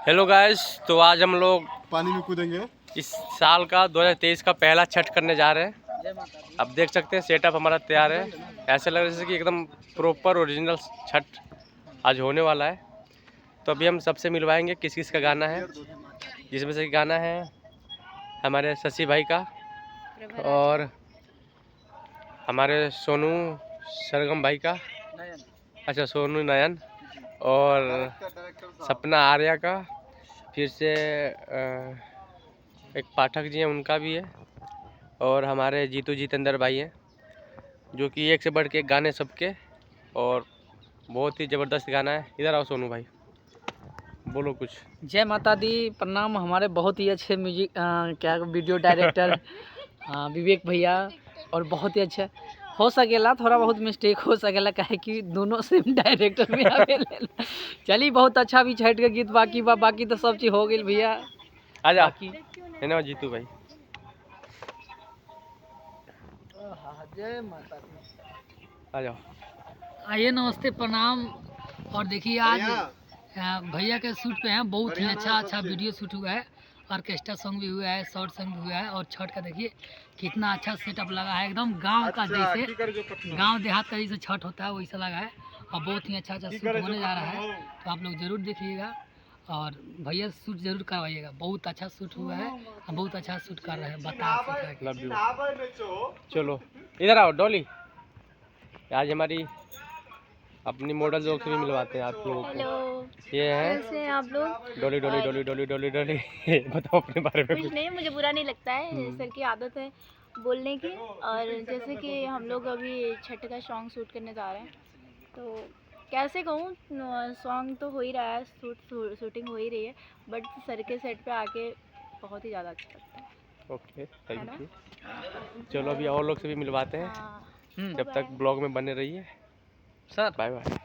Hello guys, तो आज हम लोग पानी में कूदेंगे। इस साल का 2023 का पहला छठ करने जा रहे हैं। अब देख सकते हैं सेटअप हमारा तैयार है। ऐसे लग रहा है जैसे कि एकदम प्रॉपर ओरिजिनल छठ आज होने वाला है। तो अभी हम सबसे मिलवाएंगे किस किस का गाना है, जिसमें से गाना है हमारे शशि भाई का और हमारे सोनू सरगम भाई का, अच्छा सोनू नयन, और सपना आर्या का, फिर से एक पाठक जी हैं उनका भी है, और हमारे जीतू जितेंद्र भाई हैं, जो कि एक से बढ़ के एक गाने सबके, और बहुत ही ज़बरदस्त गाना है। इधर आओ सोनू भाई, बोलो कुछ। जय माता दी, प्रणाम। हमारे बहुत ही अच्छे म्यूजिक क्या वीडियो डायरेक्टर विवेक भैया, और बहुत ही अच्छा हो सकेला, थोड़ा बहुत मिस्टेक हो सकेला, काहे कि दोनों सेम डायरेक्टर में आवेला। चलिए, बहुत अच्छा भी छठ के गीत बाकी तो सब चीज़ हो गई भैया। आ जाओ, बाकी है ना जीतू भाई। जय माता दी, आ जाओ। आइए, नमस्ते, प्रणाम। और देखिए आज भैया के शूट पे हैं, बहुत ही अच्छा वीडियो शूट हुआ है, ऑर्केस्ट्रा सॉन्ग भी हुआ है, शॉर्ट सॉन्ग भी हुआ है, और छठ का देखिए कितना अच्छा सेटअप लगा है, एकदम गांव का जैसे गांव देहात का जैसे छठ होता है वैसा लगा है, और बहुत ही अच्छा शूट होने जा रहा है। तो आप लोग जरूर देखिएगा और भैया शूट जरूर करवाइएगा। बहुत अच्छा शूट हुआ है, हम बहुत अच्छा शूट कर रहे हैं, बता। Love you. चलो इधर आओ डॉली, आज हमारी अपनी मॉडल लोग से भी मिलवाते हैं आप लोगों को। हेलो, ये है कैसे हैं आप लोग? डॉली डॉली डॉली डॉली डॉली डॉली बताओ अपने बारे में कुछ कुछ। नहीं, मुझे बुरा नहीं लगता है, सर की आदत है बोलने की। और जैसे कि हम लोग अभी छठ का सॉन्ग शूट करने जा रहे हैं, तो कैसे कहूँ, सॉन्ग तो हो ही रहा है, शूटिंग हो ही रही है, बट सर के सेट पे आके बहुत ही ज़्यादा अच्छा लगता है। Okay, thank you. चलो अभी और लोग से भी मिलवाते हैं, हाँ, जब तक ब्लॉग में बने रहिए। Sir bye bye.